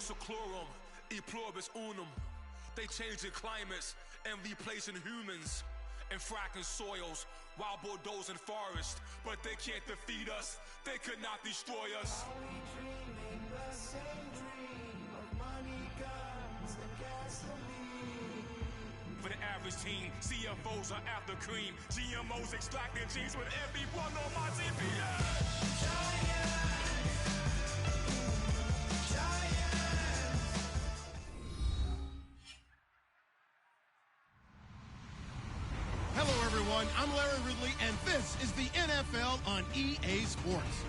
seclorum, e pluribus unum. They changing climates and replacing humans and fracking soils while bulldozing forests. But they can't defeat us. They could not destroy us. Are we dreaming the same dream of money, guns, and gasoline? For the average team, CFOs are after cream. GMOs extracting genes with everyone on my TV. Hello, everyone. I'm Larry Ridley, and this is the NFL on EA Sports.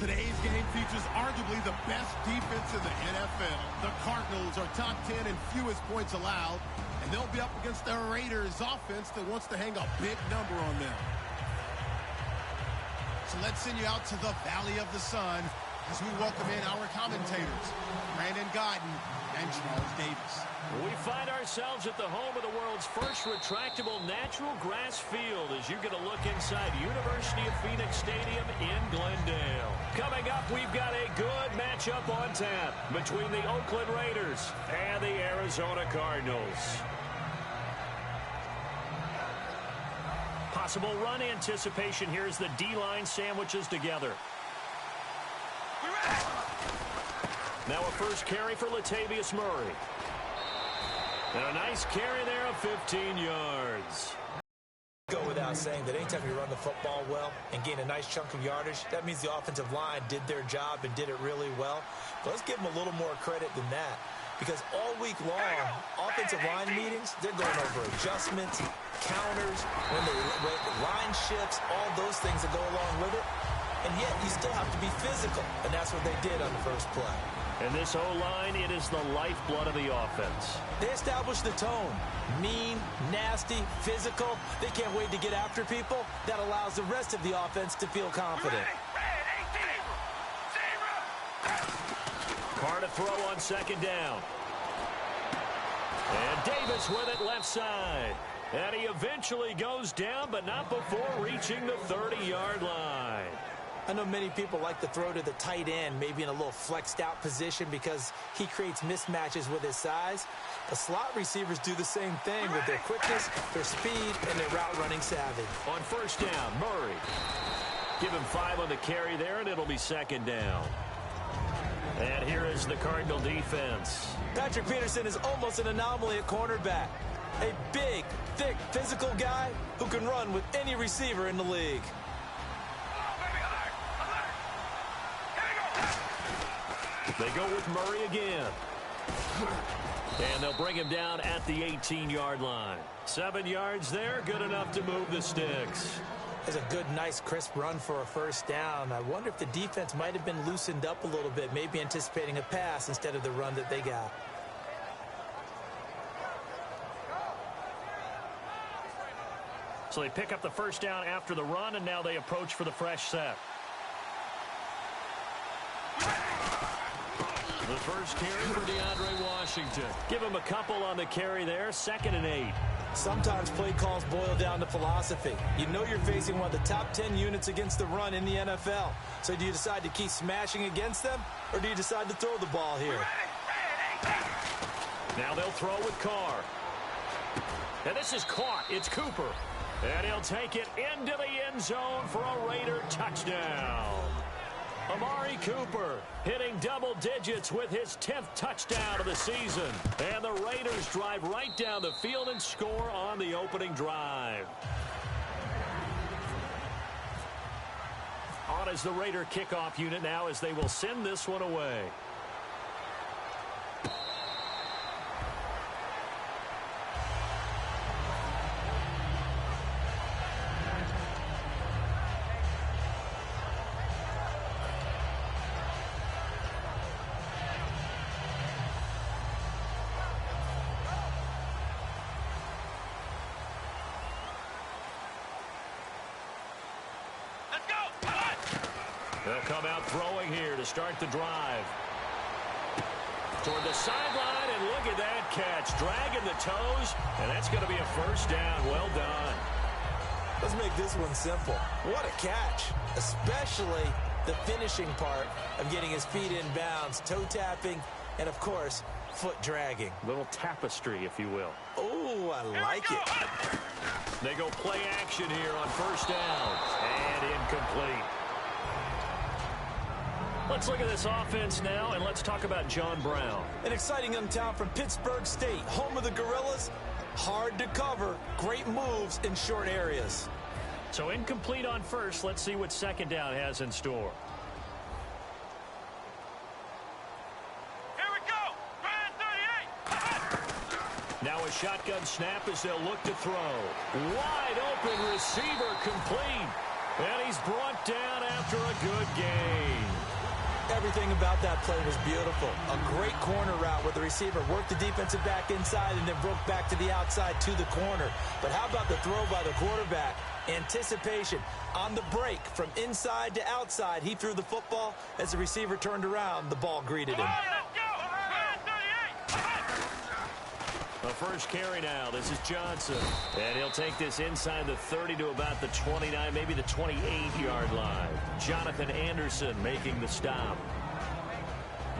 Today's game features arguably the best defense in the NFL. The Cardinals are top 10 in fewest points allowed, and they'll be up against the Raiders offense that wants to hang a big number on them. So let's send you out to the Valley of the Sun as we welcome in our commentators, Brandon Godden and Charles Davis. We find ourselves at the home of the world's first retractable natural grass field as you get a look inside University of Phoenix Stadium in Glendale. Coming up, we've got a good matchup on tap between the Oakland Raiders and the Arizona Cardinals. Possible run anticipation here as the D-line sandwiches together. Now a first carry for Latavius Murray. And a nice carry there of 15 yards. Go without saying that anytime you run the football well and gain a nice chunk of yardage, that means the offensive line did their job and did it really well. But let's give them a little more credit than that, because all week long, offensive line meetings, they're going over adjustments, counters, when line shifts, all those things that go along with it. And yet, you still have to be physical, and that's what they did on the first play. And this O-line, it is the lifeblood of the offense. They established the tone. Mean, nasty, physical. They can't wait to get after people. That allows the rest of the offense to feel confident. Carr to throw on second down. And Davis with it left side. And he eventually goes down, but not before reaching the 30-yard line. I know many people like to throw to the tight end, maybe in a little flexed out position because he creates mismatches with his size. The slot receivers do the same thing with their quickness, their speed, and their route running savvy. On first down, Murray. Give him 5 on the carry there, and it'll be second down. And here is the Cardinal defense. Patrick Peterson is almost an anomaly at cornerback. A big, thick, physical guy who can run with any receiver in the league. They go with Murray again. And they'll bring him down at the 18-yard line. 7 yards there, good enough to move the sticks. That's a good, nice, crisp run for a first down. I wonder if the defense might have been loosened up a little bit, maybe anticipating a pass instead of the run that they got. So they pick up the first down after the run, and now they approach for the fresh set. The first carry for DeAndre Washington. Give him a couple on the carry there, 2nd and 8. Sometimes play calls boil down to philosophy. You know you're facing one of the top 10 units against the run in the NFL. So do you decide to keep smashing against them, or do you decide to throw the ball here? Now they'll throw with Carr. And this is caught. It's Cooper. And he'll take it into the end zone for a Raider touchdown. Amari Cooper hitting double digits with his 10th touchdown of the season. And the Raiders drive right down the field and score on the opening drive. On is the Raider kickoff unit now as they will send this one away. They'll come out throwing here to start the drive. Toward the sideline, and look at that catch. Dragging the toes, and that's going to be a first down. Well done. Let's make this one simple. What a catch, especially the finishing part of getting his feet in bounds, toe tapping, and, of course, foot dragging. Little tapestry, if you will. Oh, I like it. They go play action here on first down. And incomplete. Let's look at this offense now, and let's talk about John Brown. An exciting young talent from Pittsburgh State, home of the Gorillas. Hard to cover, great moves in short areas. So incomplete on first. Let's see what second down has in store. Here we go. Brand 38. Now a shotgun snap as they'll look to throw. Wide open receiver complete. And he's brought down after a good gain. Everything about that play was beautiful. A great corner route where the receiver worked the defensive back inside and then broke back to the outside to the corner. But how about the throw by the quarterback? Anticipation on the break from inside to outside. He threw the football. As the receiver turned around, the ball greeted him. The first carry now. This is Johnson. And he'll take this inside the 30 to about the 29, maybe the 28-yard line. Jonathan Anderson making the stop.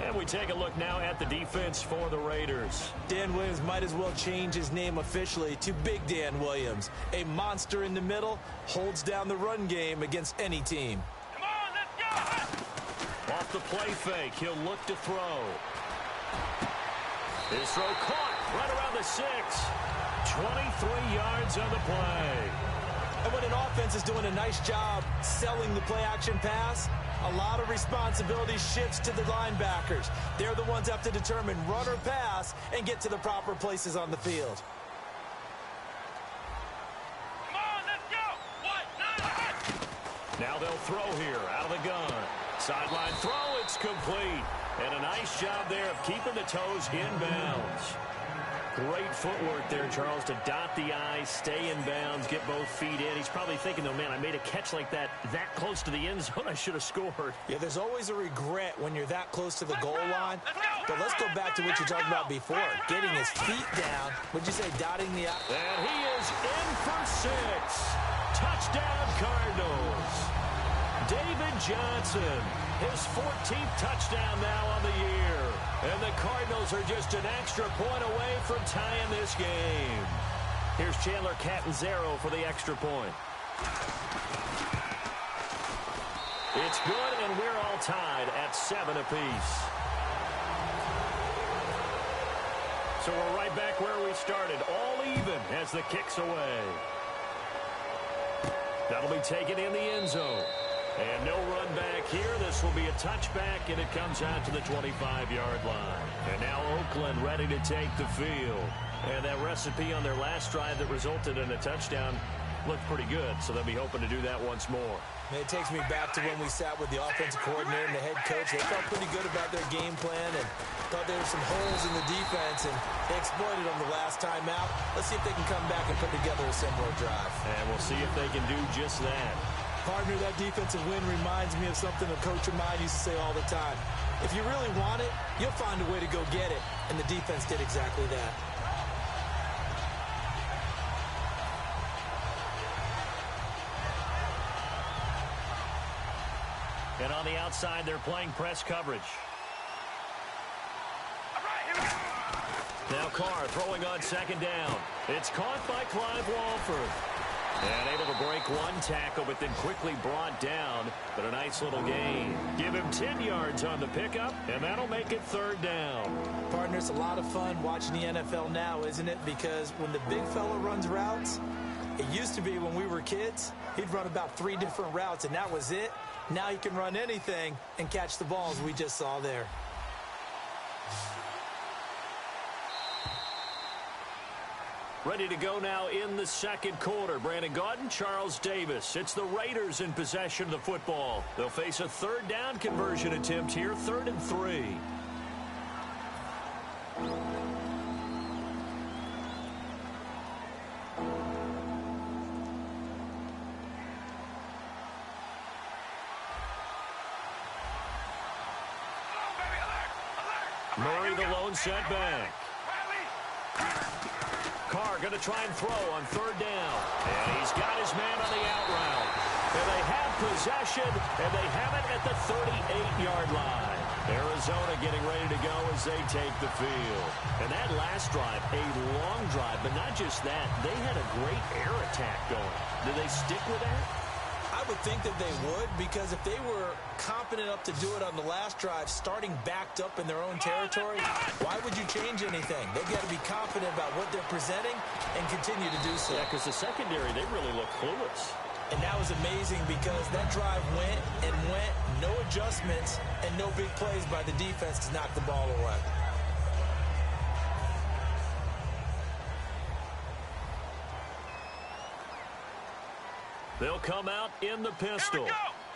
And we take a look now at the defense for the Raiders. Dan Williams might as well change his name officially to Big Dan Williams. A monster in the middle, holds down the run game against any team. Come on, let's go. Off the play fake, he'll look to throw. His throw caught right around the 6. 23 yards on the play. And when an offense is doing a nice job selling the play-action pass, a lot of responsibility shifts to the linebackers. They're the ones that have to determine run or pass and get to the proper places on the field. Come on, let's go. Now they'll throw here out of the gun. Sideline throw, it's complete. And a nice job there of keeping the toes in bounds. Great footwork there, Charles, to dot the I's, stay in bounds, get both feet in. He's probably thinking, though, man, I made a catch like that close to the end zone. I should have scored. Yeah, there's always a regret when you're that close to the goal line. But let's go back to what you talked about before. Getting his feet down. Would you say dotting the I? And he is in for 6. Touchdown, Cardinals. David Johnson, his 14th touchdown now on the year. And the Cardinals are just an extra point away from tying this game. Here's Chandler Catanzaro for the extra point. It's good, and we're all tied at 7 apiece. So we're right back where we started, all even as the kick's away. That'll be taken in the end zone. And no run back here. This will be a touchback, and it comes out to the 25-yard line. And now Oakland ready to take the field. And that recipe on their last drive that resulted in a touchdown looked pretty good, so they'll be hoping to do that once more. And it takes me back to when we sat with the offensive coordinator and the head coach. They felt pretty good about their game plan and thought there were some holes in the defense, and they exploited them the last time out. Let's see if they can come back and put together a similar drive. And we'll see if they can do just that. Partner, that defensive win reminds me of something a coach of mine used to say all the time. If you really want it, you'll find a way to go get it. And the defense did exactly that. And on the outside, they're playing press coverage. Now Carr throwing on second down. It's caught by Clive Walford. And able to break one tackle, but then quickly brought down. But a nice little gain. Give him 10 yards on the pickup, and that'll make it third down. Partner, it's a lot of fun watching the NFL now, isn't it? Because when the big fella runs routes, it used to be when we were kids, he'd run about 3 different routes, and that was it. Now he can run anything and catch the balls we just saw there. Ready to go now in the second quarter. Brandon Gaudin, Charles Davis. It's the Raiders in possession of the football. They'll face a third down conversion attempt here, 3rd and 3. Murray the lone setback. Carr going to try and throw on 3rd down. And he's got his man on the out route. And they have possession, and they have it at the 38-yard line. Arizona getting ready to go as they take the field. And that last drive, a long drive, but not just that. They had a great air attack going. Do they stick with that? I would think that they would, because if they were confident enough to do it on the last drive, starting backed up in their own territory, why would you change anything? They've got to be confident about what they're presenting and continue to do so. Yeah, because the secondary, they really look clueless. And that was amazing because that drive went and went, no adjustments, and no big plays by the defense to knock the ball away. They'll come out in the pistol.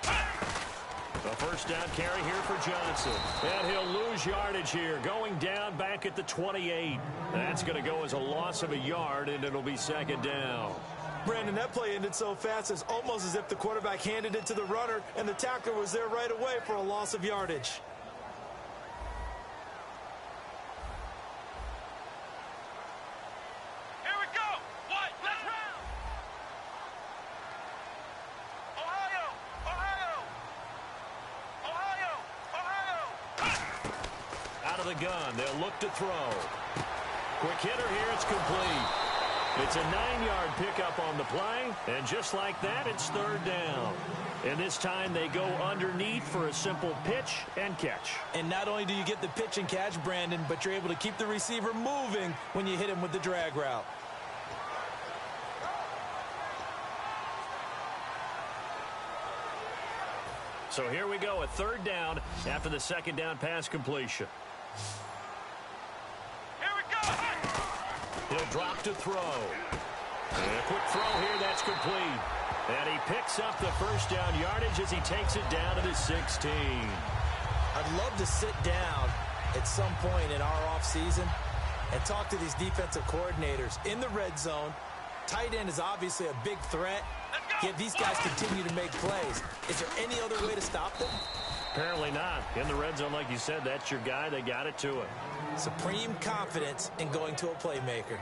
A first down carry here for Johnson. And he'll lose yardage here, going down back at the 28. That's going to go as a loss of a yard, and it'll be second down. Brandon, that play ended so fast, it's almost as if the quarterback handed it to the runner, and the tackler was there right away for a loss of yardage. Here we go. What? Let's round. Ohio. Out of the gun, they'll look to throw. Quick hitter here, it's complete. It's a 9-yard pickup on the play, and just like that, it's third down. And this time they go underneath for a simple pitch and catch. And not only do you get the pitch and catch, Brandon, but you're able to keep the receiver moving when you hit him with the drag route. So here we go, a third down after the second down pass completion. Here we go. He'll drop to throw. And a quick throw here, that's complete. And he picks up the first down yardage as he takes it down to the 16. I'd love to sit down at some point in our offseason and talk to these defensive coordinators. In the red zone, tight end is obviously a big threat, yet these guys continue to make plays. Is there any other way to stop them? Apparently not. In the red zone, like you said, that's your guy. They got it to him. Supreme confidence in going to a playmaker.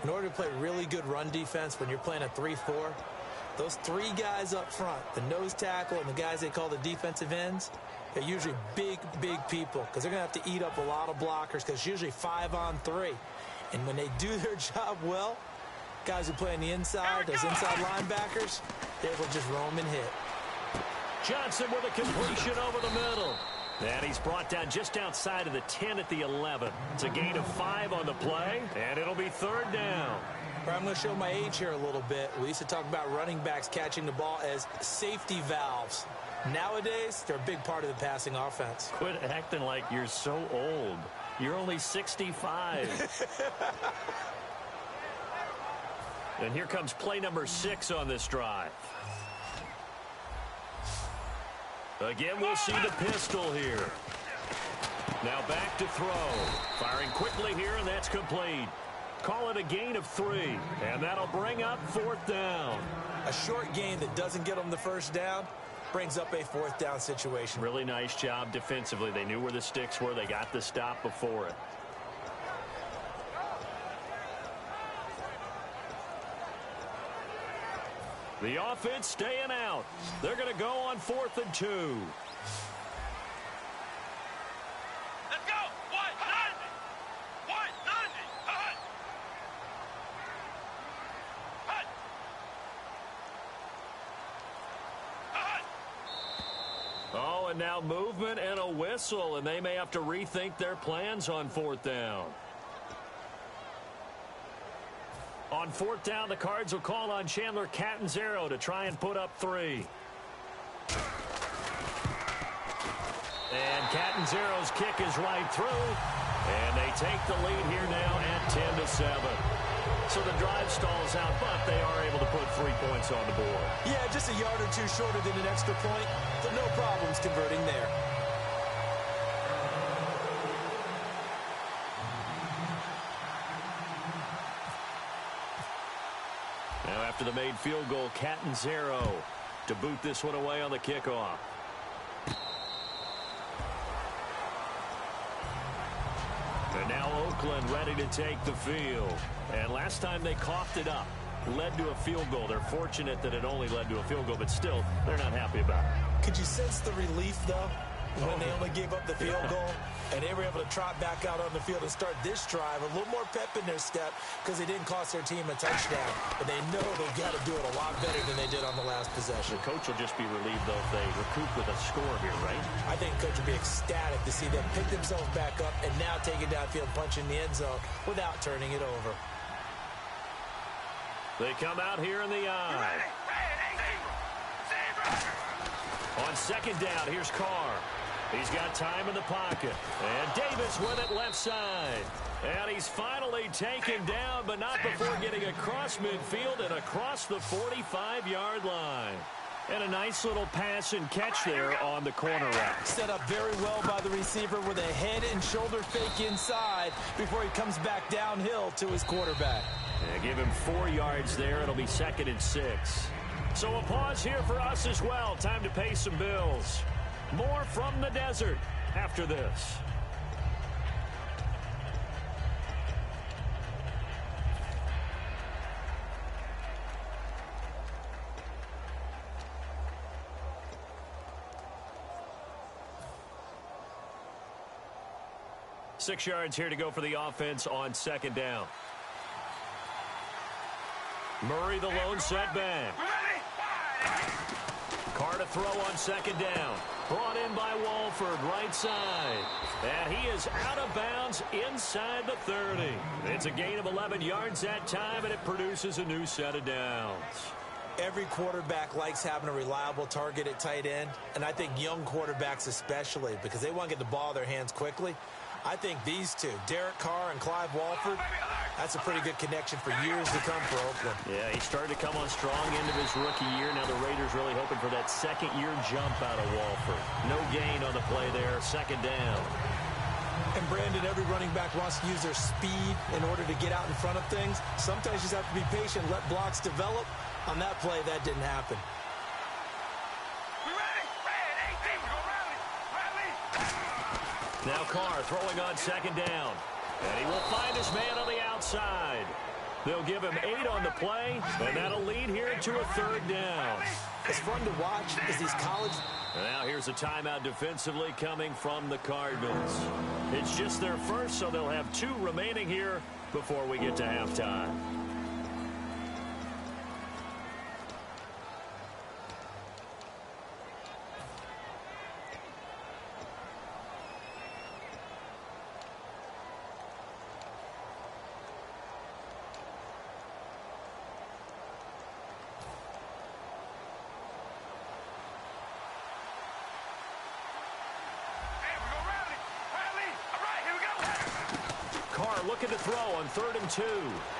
In order to play really good run defense when you're playing a 3-4, those three guys up front, the nose tackle and the guys they call the defensive ends, they're usually big, big people because they're going to have to eat up a lot of blockers because it's usually 5-on-3. And when they do their job well, guys who play on the inside, those inside linebackers, they're able to just roam and hit. Johnson with a completion over the middle. And he's brought down just outside of the 10 at the 11. It's a gain of 5 on the play, and it'll be third down. I'm going to show my age here a little bit. We used to talk about running backs catching the ball as safety valves. Nowadays, they're a big part of the passing offense. Quit acting like you're so old. You're only 65. And here comes play number 6 on this drive. Again, we'll see the pistol here. Now back to throw. Firing quickly here, and that's complete. Call it a gain of 3, and that'll bring up fourth down. A short gain that doesn't get them the first down brings up a fourth down situation. Really nice job defensively. They knew where the sticks were. They got the stop before it. The offense staying out. They're going to go on 4th and 2. Let's go. 190. 190. Hut. Hut. Hut. Oh, and now movement and a whistle, and they may have to rethink their plans on 4th down. On 4th down, the Cards will call on Chandler Catanzaro to try and put up 3. And Catanzaro's kick is right through. And they take the lead here now at 10-7. So the drive stalls out, but they are able to put 3 points on the board. Yeah, just a yard or two shorter than an extra point, so no problems converting there. Now after the made field goal, Catanzaro to boot this one away on the kickoff. And now Oakland ready to take the field. And last time they coughed it up. led to a field goal. They're fortunate that it only led to a field goal, but still, they're not happy about it. Could you sense the relief, though, when they only gave up the field goal? And they were able to trot back out on the field and start this drive. A little more pep in their step because they didn't cost their team a touchdown. But they know they've got to do it a lot better than they did on the last possession. The coach will just be relieved, though, if they recoup with a score here, right? I think coach will be ecstatic to see them pick themselves back up and now take it downfield, punch in the end zone without turning it over. They come out here in the eye. On second down, here's Carr. He's got time in the pocket. And Davis with it left side. And he's finally taken down, but not before getting across midfield and across the 45-yard line. And a nice little pass and catch there on the corner route. Set up very well by the receiver with a head and shoulder fake inside before he comes back downhill to his quarterback. Yeah, give him 4 yards there. It'll be 2nd and 6. So a pause here for us as well. Time to pay some bills. More from the desert after this. Six yards here to go for the offense on second down. Murray the lone setback. Carr to throw on second down. Brought in by Walford, right side. And he is out of bounds inside the 30. It's a gain of 11 yards that time, and it produces a new set of downs. Every quarterback likes having a reliable target at tight end, and I think young quarterbacks especially, because they want to get the ball in their hands quickly. I think these two, Derek Carr and Clive Walford, that's a pretty good connection for years to come for Oakland. Yeah, he started to come on strong into his rookie year. Now the Raiders really hoping for that second-year jump out of Walford. No gain on the play there, second down. And Brandon, every running back wants to use their speed in order to get out in front of things. Sometimes you just have to be patient, let blocks develop. On that play, that didn't happen. Now Carr throwing on second down. And he will find his man on the outside. They'll give him 8 on the play, and that'll lead here to a third down. It's fun to watch as these college... And now here's a timeout defensively coming from the Cardinals. It's just their first, so they'll have 2 remaining here before we get to halftime. Looking to throw on 3rd and 2.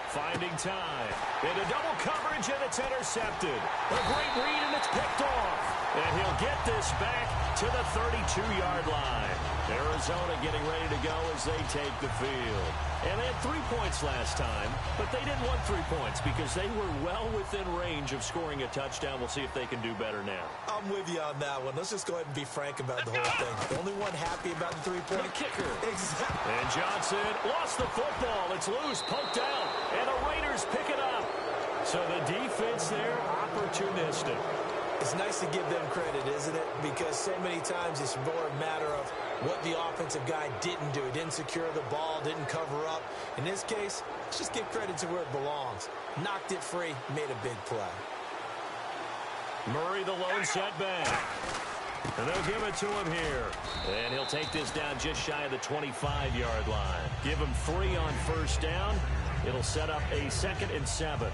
Finding time. Into double coverage, and it's intercepted. A great read, and it's picked off. And he'll get this back to the 32-yard line. Arizona getting ready to go as they take the field. And they had 3 points last time, but they didn't want 3 points because they were well within range of scoring a touchdown. We'll see if they can do better now. I'm with you on that one. Let's just go ahead and be frank about the whole thing. The only one happy about the 3-point kicker. Exactly. And Johnson lost the football. It's loose, poked out, and the Raiders pick it up. So the defense there, opportunistic. It's nice to give them credit, isn't it? Because so many times it's more a matter of what the offensive guy didn't do. Didn't secure the ball, didn't cover up. In this case, let's just give credit to where it belongs. Knocked it free, made a big play. Murray the lone setback. And they'll give it to him here. And he'll take this down just shy of the 25-yard line. Give him 3 on first down. It'll set up a 2nd and 7.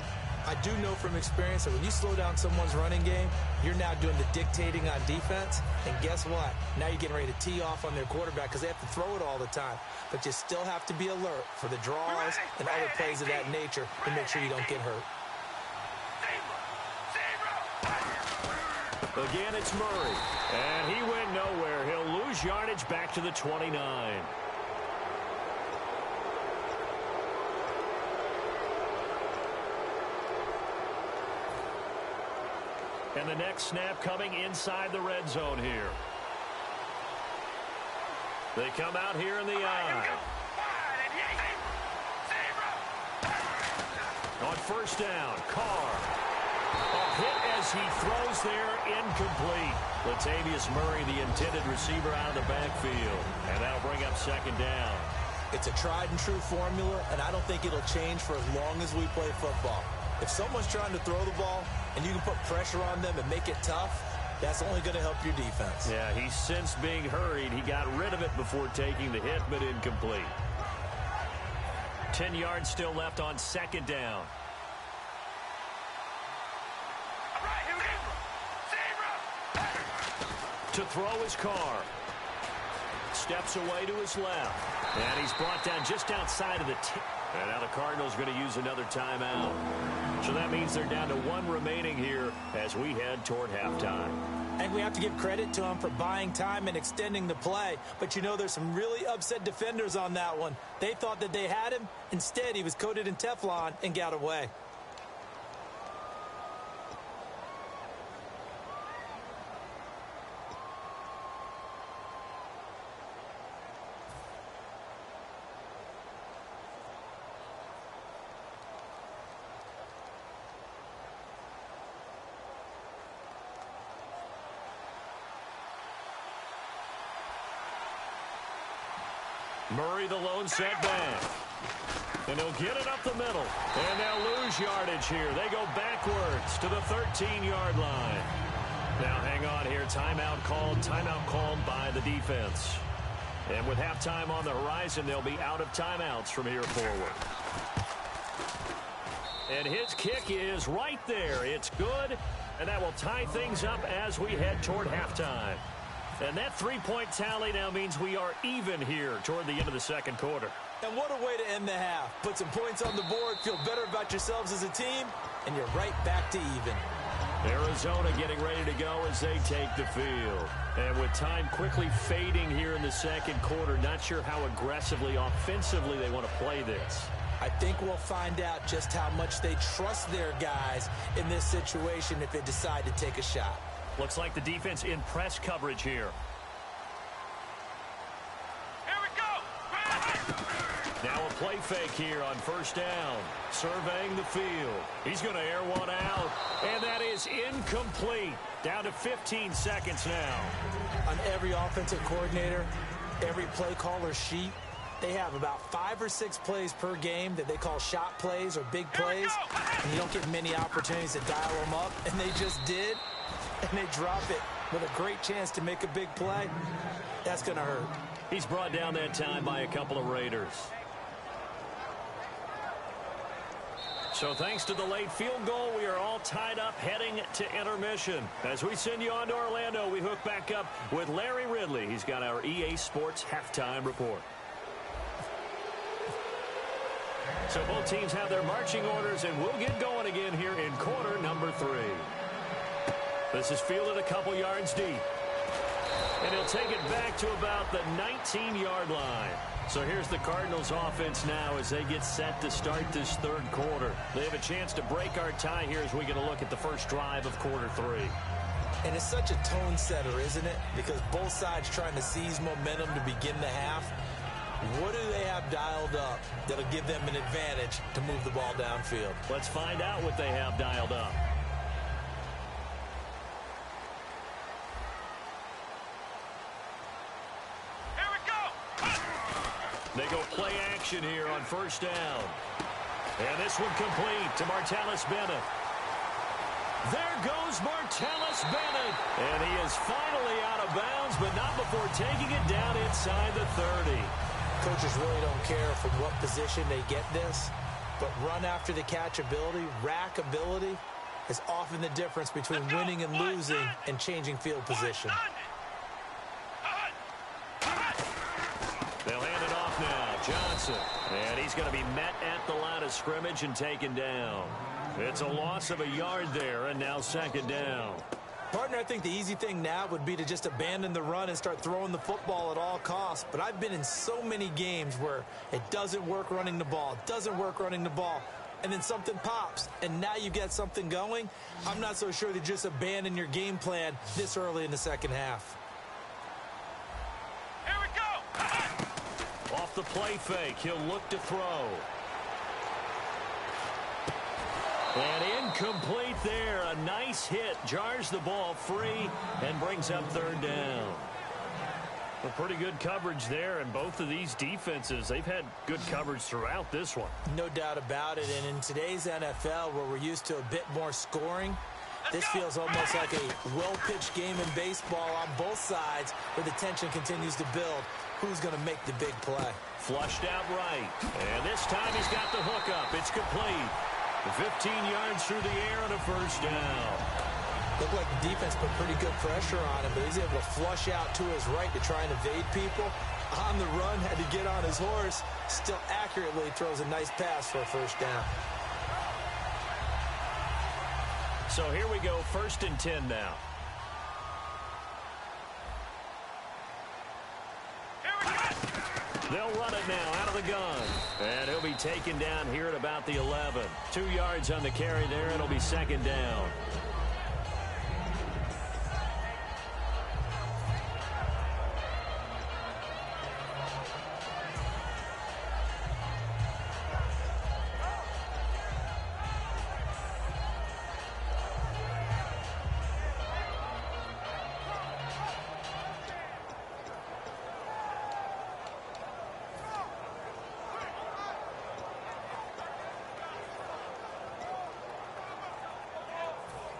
I do know from experience that when you slow down someone's running game, you're now doing the dictating on defense. And guess what? Now you're getting ready to tee off on their quarterback because they have to throw it all the time. But you still have to be alert for the draws and other plays of that nature to make sure you don't get hurt. Again, it's Murray. And he went nowhere. He'll lose yardage back to the 29. And the next snap coming inside the red zone here. They come out here in the eye. On first down. Carr. A hit as he throws there, incomplete. Latavius Murray, the intended receiver, out of the backfield. And that'll bring up second down. It's a tried and true formula, and I don't think it'll change for as long as we play football. If someone's trying to throw the ball and you can put pressure on them and make it tough, that's only going to help your defense. Yeah, he sensed being hurried. He got rid of it before taking the hit, but incomplete. 10 yards still left on second down. To throw his Carr. Steps away to his left. And he's brought down just outside of the 10. And now the Cardinals are going to use another timeout. So that means they're down to one remaining here as we head toward halftime. And we have to give credit to him for buying time and extending the play. But you know, there's some really upset defenders on that one. They thought that they had him. Instead, he was coated in Teflon and got away. Murray, the lone setback. And he'll get it up the middle. And they'll lose yardage here. They go backwards to the 13-yard line. Now hang on here. Timeout called by the defense. And with halftime on the horizon, they'll be out of timeouts from here forward. And his kick is right there. It's good. And that will tie things up as we head toward halftime. And that three-point tally now means we are even here toward the end of the second quarter. And what a way to end the half. Put some points on the board, feel better about yourselves as a team, and you're right back to even. Arizona getting ready to go as they take the field. And with time quickly fading here in the second quarter, not sure how aggressively, offensively they want to play this. I think we'll find out just how much they trust their guys in this situation if they decide to take a shot. Looks like the defense in press coverage here. Here we go. Now a play fake here on first down. Surveying the field. He's going to air one out. And that is incomplete. Down to 15 seconds now. On every offensive coordinator, every play caller sheet, they have about 5 or 6 plays per game that they call shot plays or big plays. And you don't get many opportunities to dial them up. And they just did. And they drop it with a great chance to make a big play. That's going to hurt. He's brought down that time by a couple of Raiders. So thanks to the late field goal, we are all tied up heading to intermission. As we send you on to Orlando, we hook back up with Larry Ridley. He's got our EA Sports halftime report. So both teams have their marching orders, and we'll get going again here in quarter number 3. This is fielded a couple yards deep. And he'll take it back to about the 19-yard line. So here's the Cardinals offense now as they get set to start this third quarter. They have a chance to break our tie here as we get a look at the first drive of quarter 3. And it's such a tone setter, isn't it? Because both sides trying to seize momentum to begin the half. What do they have dialed up that'll give them an advantage to move the ball downfield? Let's find out what they have dialed up. They go play action here on first down. And this one complete to Martellus Bennett. There goes Martellus Bennett. And he is finally out of bounds, but not before taking it down inside the 30. Coaches really don't care from what position they get this, but run after the catch ability, rack ability, is often the difference between winning and losing and changing field position. They'll hand it off now. Johnson. And he's going to be met at the line of scrimmage and taken down. It's a loss of a yard there, and now second down. Partner, I think the easy thing now would be to just abandon the run and start throwing the football at all costs. But I've been in so many games where it doesn't work running the ball, and then something pops, and now you get something going. I'm not so sure to just abandon your game plan this early in the second half. Off the play fake, he'll look to throw. And incomplete there. A nice hit. Jars the ball free and brings up third down. Well, pretty good coverage there, and both of these defenses, they've had good coverage throughout this one. No doubt about it, and in today's NFL, where we're used to a bit more scoring, this feels almost like a well-pitched game in baseball on both sides, where the tension continues to build. Who's going to make the big play? Flushed out right, and this time he's got the hookup. It's complete. 15 yards through the air and a first down. Looked like the defense put pretty good pressure on him, but he's able to flush out to his right to try and evade people. On the run, had to get on his horse. Still accurately throws a nice pass for a first down. So here we go, 1st and 10 now. They'll run it now out of the gun. And he'll be taken down here at about the 11. 2 yards on the carry there. It'll be 2nd down.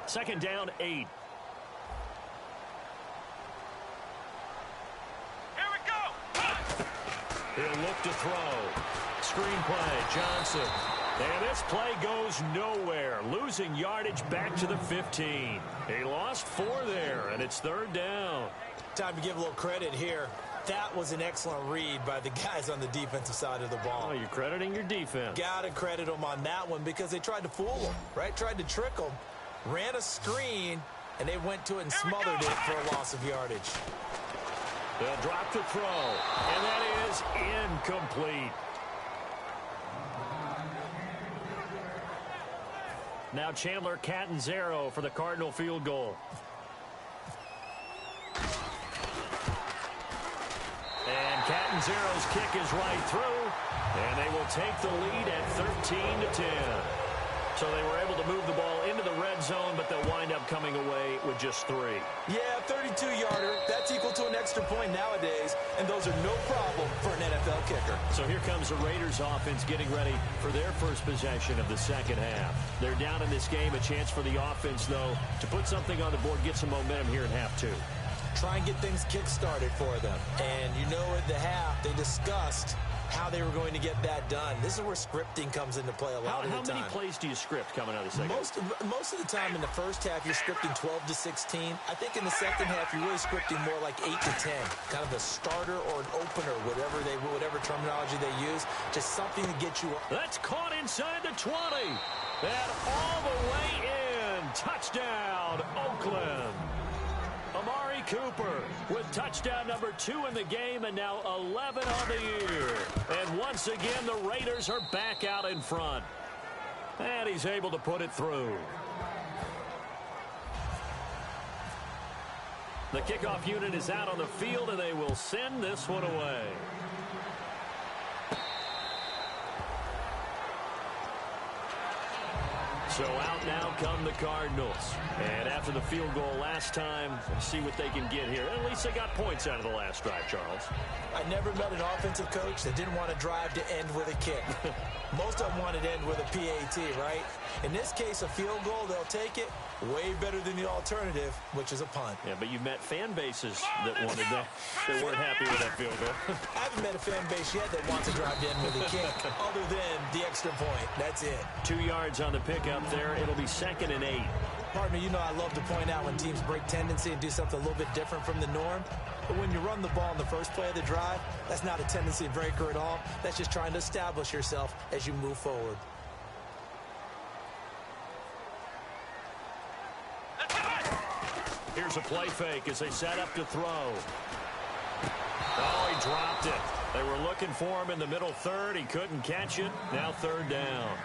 Second down, 8. Here we go. He'll look to throw. Screen play, Johnson. And this play goes nowhere. Losing yardage back to the 15. He lost 4 there, and it's 3rd down. Time to give a little credit here. That was an excellent read by the guys on the defensive side of the ball. Oh, you're crediting your defense. Got to credit them on that one because they tried to fool them, right? Tried to trick them. Ran a screen, and they went to it and smothered it for a loss of yardage. They'll drop the throw, and that is incomplete. Now Chandler Catanzaro for the Cardinal field goal. And Catanzaro's kick is right through, and they will take the lead at 13-10. So they were able to move the ball into the red zone, but they'll wind up coming away with just 3. Yeah, 32-yarder. That's equal to an extra point nowadays, and those are no problem for an NFL kicker. So here comes the Raiders offense getting ready for their first possession of the second half. They're down in this game. A chance for the offense, though, to put something on the board, get some momentum here in half 2. Try and get things kick-started for them. And you know at the half, they discussed how they were going to get that done. This is where scripting comes into play a lot of the time. How many plays do you script coming out of the second? Most of the time in the first half, you're scripting 12 to 16. I think in the second half, you're really scripting more like 8 to 10. Kind of a starter or an opener, whatever terminology they use. Just something to get you up. That's caught inside the 20. And all the way in. Touchdown, Oakland. Amari Cooper with touchdown number 2 in the game and now 11 on the year. And once again, the Raiders are back out in front. And he's able to put it through. The kickoff unit is out on the field, and they will send this one away. So out now come the Cardinals. And after the field goal last time, let's see what they can get here. At least they got points out of the last drive, Charles. I never met an offensive coach that didn't want to drive to end with a kick. Most of them wanted to end with a PAT, right? In this case, a field goal, they'll take it. Way better than the alternative, which is a punt. Yeah, but you met fan bases that wanted that. They weren't happy with that field goal. I haven't met a fan base yet that wants to drive to end with a kick, other than the extra point. That's it. 2 yards on the pickup there. It'll be 2nd and 8. Partner, you know I love to point out when teams break tendency and do something a little bit different from the norm. But when you run the ball in the first play of the drive, that's not a tendency breaker at all. That's just trying to establish yourself as you move forward. Here's a play fake as they set up to throw. Oh, he dropped it. They were looking for him in the middle third. He couldn't catch it. Now 3rd down.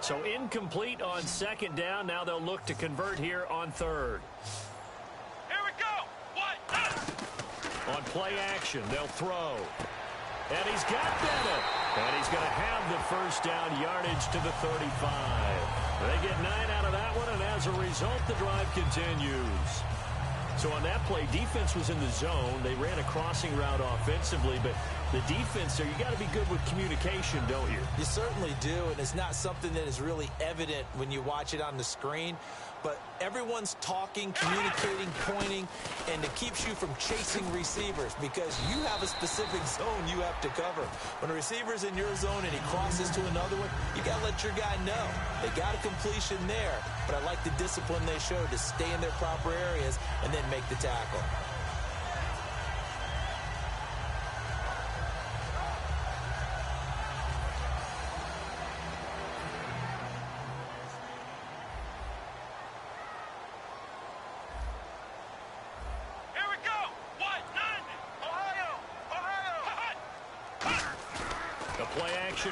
So incomplete on second down. Now they'll look to convert here on third. Here we go. What? On play action, they'll throw. And he's got Bennett. And he's going to have the first down yardage to the 35. They get 9 out of that one, and as a result, the drive continues. So on that play, defense was in the zone. They ran a crossing route offensively, but the defense there, you got to be good with communication, don't you? You certainly do, and it's not something that is really evident when you watch it on the screen. But everyone's talking, communicating, pointing, and it keeps you from chasing receivers because you have a specific zone you have to cover. When a receiver's in your zone and he crosses to another one, you got to let your guy know. They got a completion there, but I like the discipline they showed to stay in their proper areas and then make the tackle.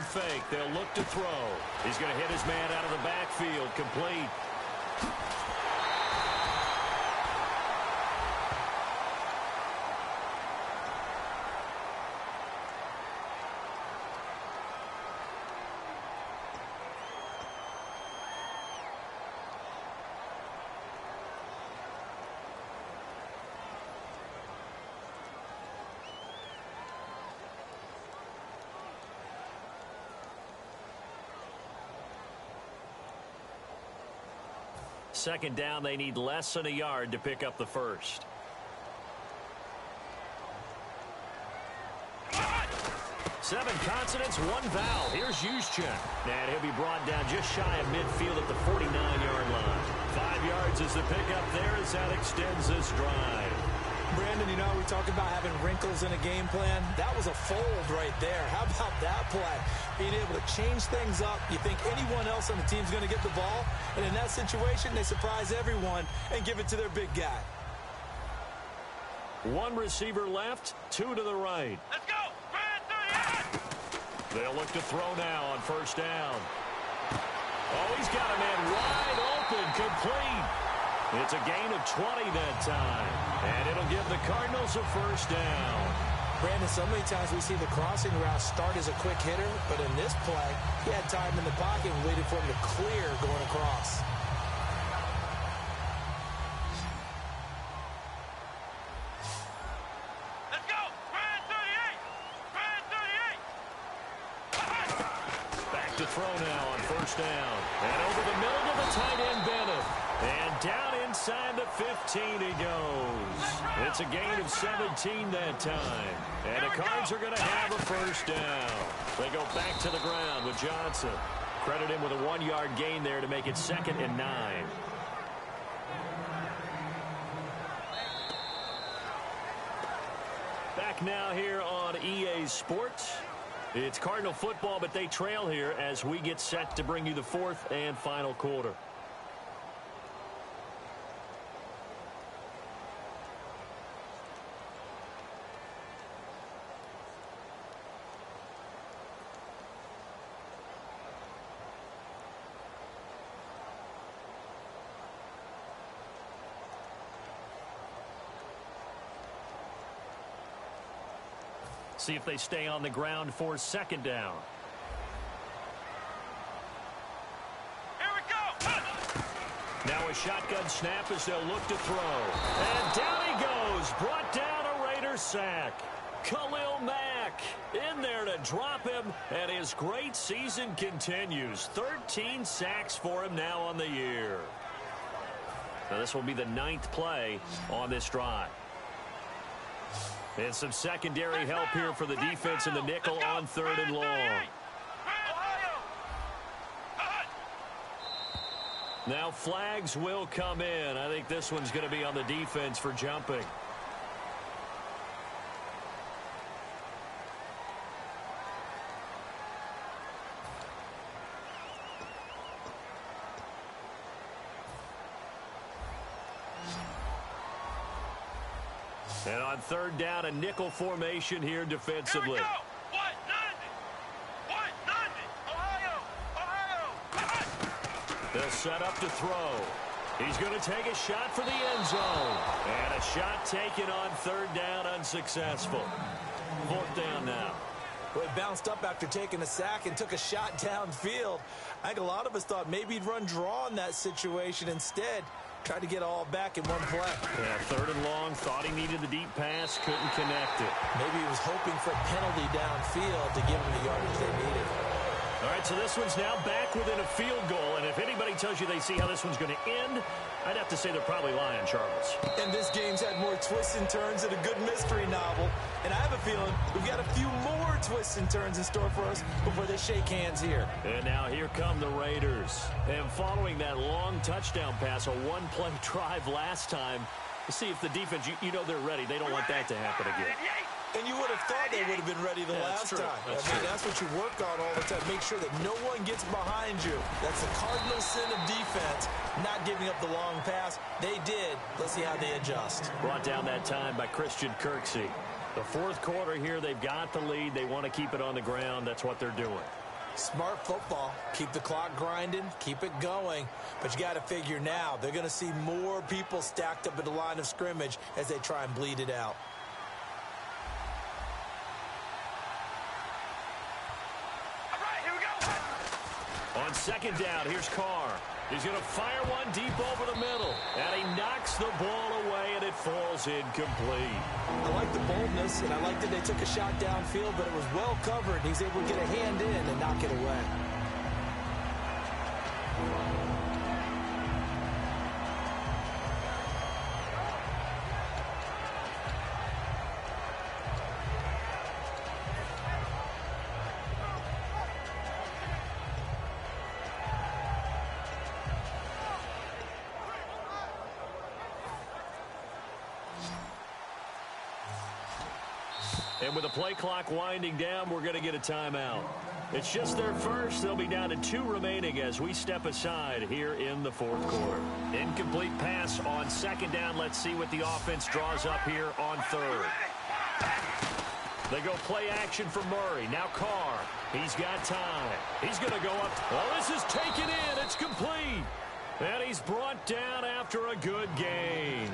Fake. They'll look to throw. He's going to hit his man out of the backfield. Complete. Second down, they need less than a yard to pick up the first. Seven consonants, one vowel. Here's Juszczyk. And he'll be brought down just shy of midfield at the 49-yard line. 5 yards is the pickup there as that extends this drive. Brandon, you know, we talk about having wrinkles in a game plan. That was a fold right there. How about that play? Being able to change things up. You think anyone else on the team's going to get the ball? And in that situation, they surprise everyone and give it to their big guy. One receiver left, 2 to the right. Let's go. They'll look to throw now on first down. Oh, he's got a man wide open, complete. It's a gain of 20 that time. And it'll give the Cardinals a first down. Brandon, so many times we see the crossing route start as a quick hitter, but in this play, he had time in the pocket and waited for him to clear going across. Let's go! Brand 38! Brand 38! Back to throw now on first down. And over the middle to the tight end, Bennett. And down inside the 15 he goes. It's a gain of 17 that time. And the Cards are going to have a first down. They go back to the ground with Johnson. Credit him with a 1-yard gain there to make it 2nd and 9. Back now here on EA Sports. It's Cardinal football, but they trail here as we get set to bring you the 4th and final quarter. See if they stay on the ground for 2nd down. Here we go! Now a shotgun snap as they'll look to throw. And down he goes. Brought down a Raider sack. Khalil Mack in there to drop him, and his great season continues. 13 sacks for him now on the year. Now this will be the 9th play on this drive. And some secondary help here for the defense in the nickel on 3rd and long. Now flags will come in. I think this one's going to be on the defense for jumping. And on 3rd down, a nickel formation here defensively. Here we go. 190. 190. Ohio. Ohio. They'll set up to throw. He's going to take a shot for the end zone. And a shot taken on third down, unsuccessful. Fourth down now. Well, he bounced up after taking a sack and took a shot downfield. I think a lot of us thought maybe he'd run draw in that situation. Instead, tried to get all back in one play. Yeah, third and long. Thought he needed the deep pass. Couldn't connect it. Maybe he was hoping for a penalty downfield to give him the yardage they needed. All right, so this one's now back within a field goal. And if anybody tells you they see how this one's going to end, I'd have to say they're probably lying, Charles. And this game's had more twists and turns than a good mystery novel. And I have a feeling we've got a few more twists and turns in store for us before they shake hands here. And now here come the Raiders. And following that long touchdown pass, a one-play drive last time, to see if the defense, you know they're ready. They don't want that to happen again. And you would have thought they would have been ready the last time. That's what you work on all the time. Make sure that no one gets behind you. That's the cardinal sin of defense, not giving up the long pass. They did. Let's see how they adjust. Brought down that time by Christian Kirksey. The fourth quarter here, they've got the lead. They want to keep it on the ground. That's what they're doing. Smart football. Keep the clock grinding. Keep it going. But you got to figure now, they're going to see more people stacked up at the line of scrimmage as they try and bleed it out. On second down, here's Carr. He's going to fire one deep over the middle. And he knocks the ball away, and it falls incomplete. I like the boldness, and I like that they took a shot downfield, but it was well covered. He's able to get a hand in and knock it away. And with the play clock winding down, we're going to get a timeout. It's just their first. They'll be down to 2 remaining as we step aside here in the fourth quarter. Incomplete pass on second down. Let's see what the offense draws up here on third. They go play action for Murray. Now Carr. He's got time. He's going to go up. Oh, this is taken in. It's complete. And he's brought down after a good gain.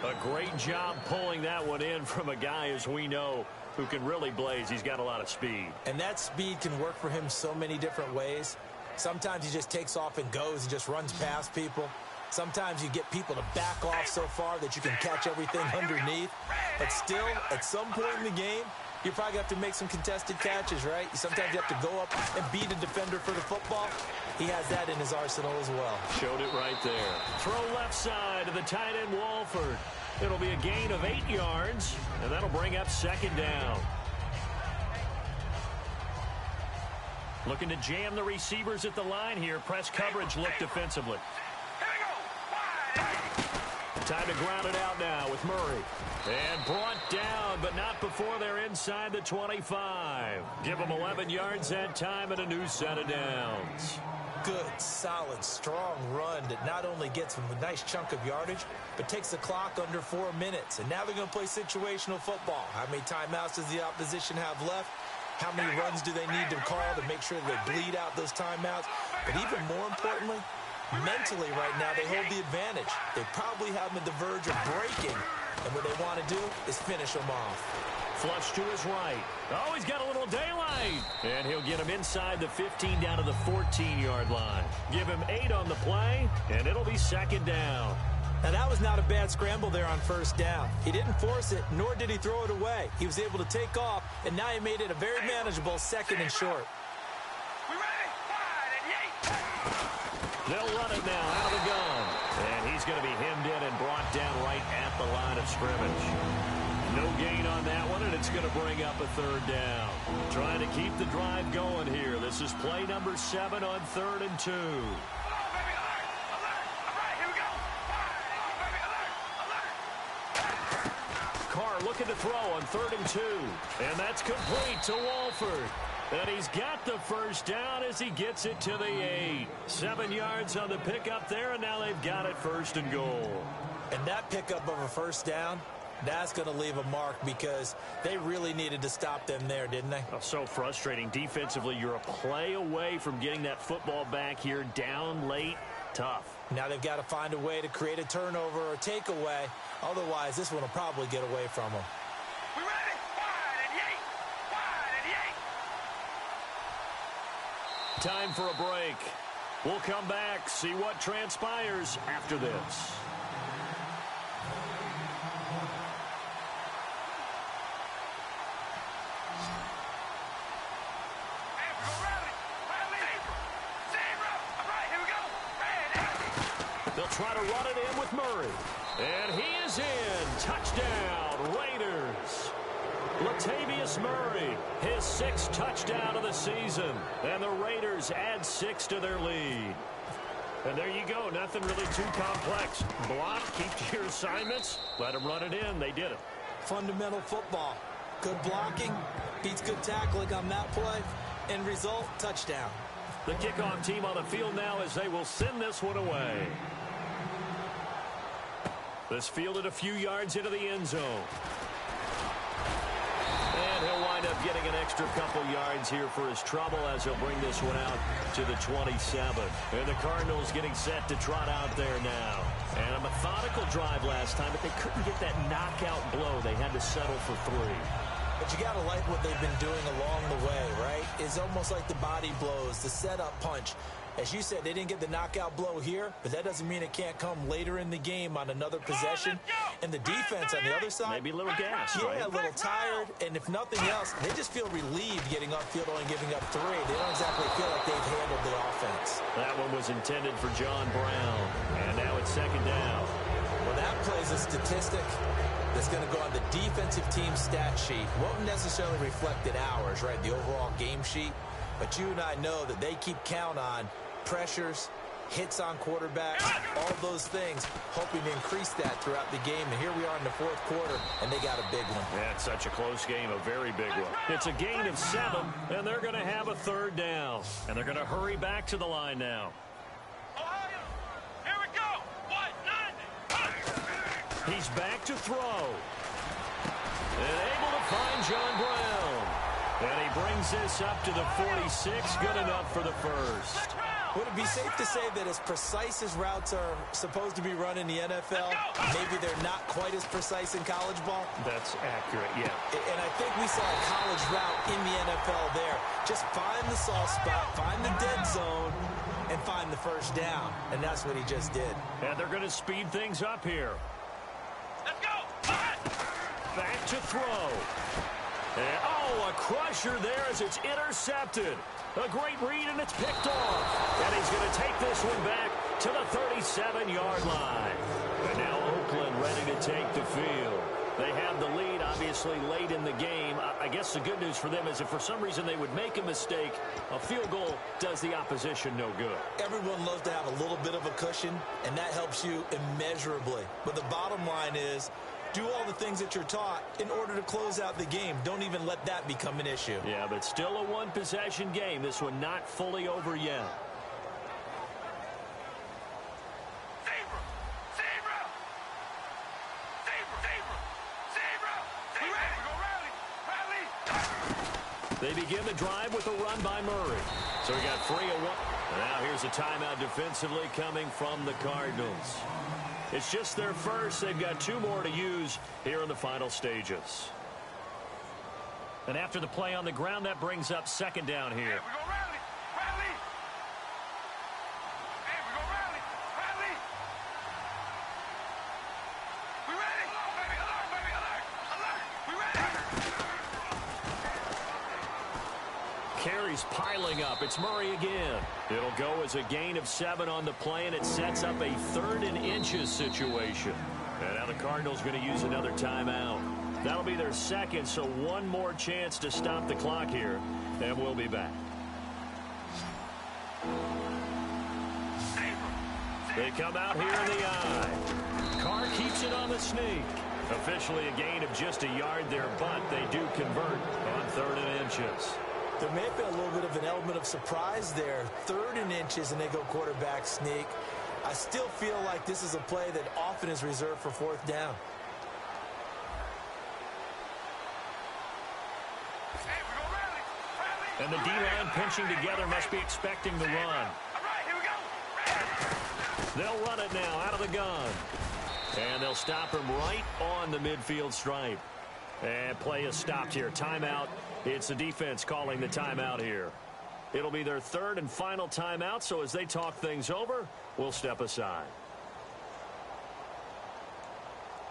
A great job pulling that one in from a guy, as we know, who can really blaze. He's got a lot of speed. And that speed can work for him so many different ways. Sometimes he just takes off and goes and just runs past people. Sometimes you get people to back off so far that you can catch everything underneath. But still, at some point in the game, you probably have to make some contested catches, right? Sometimes you have to go up and beat a defender for the football. He has that in his arsenal as well. Showed it right there. Throw left side to the tight end, Walford. It'll be a gain of 8 yards, and that'll bring up second down. Looking to jam the receivers at the line here. Press coverage look defensively. Time to ground it out now with Murray. And brought down, but not before they're inside the 25. Give them 11 yards that time and a new set of downs. Good, solid, strong run that not only gets them a nice chunk of yardage, but takes the clock under 4 minutes. And now they're going to play situational football. How many timeouts does the opposition have left? How many runs do they need to call to make sure they bleed out those timeouts? But even more importantly, mentally right now, they hold the advantage. They probably have them at the verge of breaking. And what they want to do is finish them off. Flush to his right. Oh, he's got a little daylight. And he'll get him inside the 15 down to the 14-yard line. Give him 8 on the play, and it'll be second down. Now, that was not a bad scramble there on first down. He didn't force it, nor did he throw it away. He was able to take off, and now he made it a very manageable second and short. They'll run it now out of the gun. And he's going to be hemmed in and brought down right at the line of scrimmage. No gain on that one, and it's going to bring up a third down. Trying to keep the drive going here. This is play number 7 on 3rd and 2. Carr looking to throw on 3rd and 2. And that's complete to Walford. And he's got the first down as he gets it to the 8. 7 yards on the pickup there, and now they've got it 1st and goal. And that pickup of a first down That's going to leave a mark because they really needed to stop them there, didn't they? Oh, so frustrating. Defensively, you're a play away from getting that football back here down late. Tough. Now they've got to find a way to create a turnover or takeaway. Otherwise, this one will probably get away from them. We ready? Wide and yay! Wide and yay! Time for a break. We'll come back, see what transpires after this. They'll try to run it in with Murray. And he is in. Touchdown, Raiders. Latavius Murray, his 6th touchdown of the season. And the Raiders add 6 to their lead. And there you go. Nothing really too complex. Block, keep to your assignments. Let them run it in. They did it. Fundamental football. Good blocking beats good tackling on that play. End result, touchdown. The kickoff team on the field now as they will send this one away. This fielded a few yards into the end zone. And he'll wind up getting an extra couple yards here for his trouble as he'll bring this one out to the 27. And the Cardinals getting set to trot out there now. And a methodical drive last time, but they couldn't get that knockout blow. They had to settle for 3. But you got to like what they've been doing along the way, right? It's almost like the body blows, the setup punch. As you said, they didn't get the knockout blow here, but that doesn't mean it can't come later in the game on another possession. And the defense on the other side, maybe a little gas, yeah, right? A little tired. And if nothing else, they just feel relieved getting upfield only giving up 3. They don't exactly feel like they've handled the offense. That one was intended for John Brown. And now it's 2nd down. Well, that plays a statistic that's going to go on the defensive team stat sheet. Won't necessarily reflect in ours, right, the overall game sheet. But you and I know that they keep count on pressures, hits on quarterbacks, all those things, hoping to increase that throughout the game. And here we are in the 4th quarter, and they got a big one. Yeah, it's such a close game, a very big one. It's a gain of 7, and they're going to have a 3rd down. And they're going to hurry back to the line now. Ohio, here we go. 190. He's back to throw. And able to find John Brown. And he brings this up to the 46, good enough for the 1st. Would it be safe to say that as precise as routes are supposed to be run in the NFL, maybe they're not quite as precise in college ball? That's accurate, yeah. And I think we saw a college route in the NFL there. Just find the soft spot, find the dead zone, and find the 1st down. And that's what he just did. And they're going to speed things up here. Let's go. Back to throw. And, oh, a crusher there as it's intercepted. A great read, and it's picked off. And he's going to take this one back to the 37-yard line. And now Oakland ready to take the field. They have the lead, obviously, late in the game. I guess the good news for them is if for some reason they would make a mistake, a field goal does the opposition no good. Everyone loves to have a little bit of a cushion, and that helps you immeasurably. But the bottom line is, do all the things that you're taught in order to close out the game. Don't even let that become an issue. Yeah, but still a one-possession game. This one not fully over yet. They begin the drive with a run by Murray. So we got 3-1. Now here's a timeout defensively coming from the Cardinals. It's just their first. They've got 2 more to use here in the final stages. And after the play on the ground, that brings up 2nd down here. Hey, we go rally. Rally. Hey, we go rally. Rally. We ready? Alert, baby. Alert, baby. Alert. Alert. We ready? Carries piling up. It's Murray again. It'll go as a gain of 7 on the play, and it sets up a 3rd and inches situation. And now the Cardinals going to use another timeout. That'll be their 2nd, so 1 more chance to stop the clock here, and we'll be back. They come out here in the eye. Carr keeps it on the sneak. Officially a gain of just a yard there, but they do convert on 3rd and inches. There may have been a little bit of an element of surprise there. 3rd and inches, and they go quarterback sneak. I still feel like this is a play that often is reserved for 4th down. And the D-line pinching together must be expecting the run. All right, here we go. They'll run it now out of the gun. And they'll stop him right on the midfield stripe. And play is stopped here. Timeout. It's the defense calling the timeout here. It'll be their third and final timeout, so as they talk things over, we'll step aside.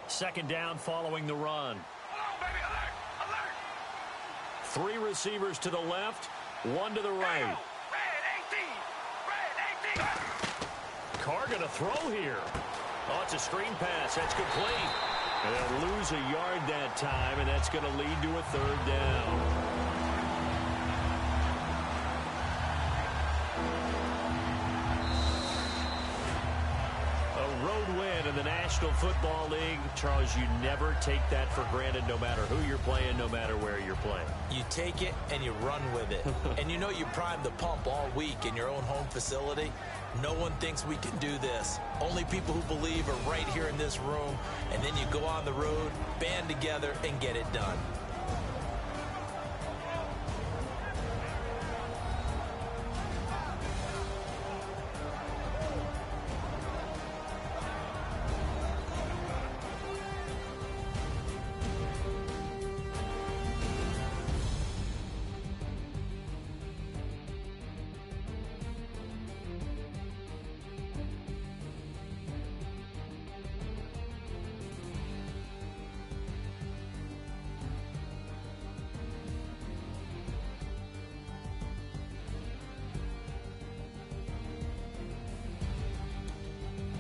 Second down following the run. Hold on, baby. Alert, alert. 3 receivers to the left, 1 to the right. Red 18. Red 18. Carr going to throw here. Oh, it's a screen pass. That's complete. And they'll lose a yard that time, and that's going to lead to a third down. Road win in the National Football League. Charles, you never take that for granted, no matter who you're playing, no matter where you're playing. You take it and you run with it. And you know you primed the pump all week in your own home facility. No one thinks we can do this. Only people who believe are right here in this room. And then you go on the road, band together, and get it done.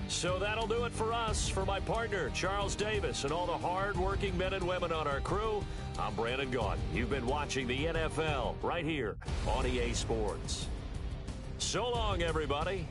So that'll do it for us. For my partner, Charles Davis, and all the hard-working men and women on our crew, I'm Brandon Gaudin. You've been watching the NFL right here on EA Sports. So long, everybody.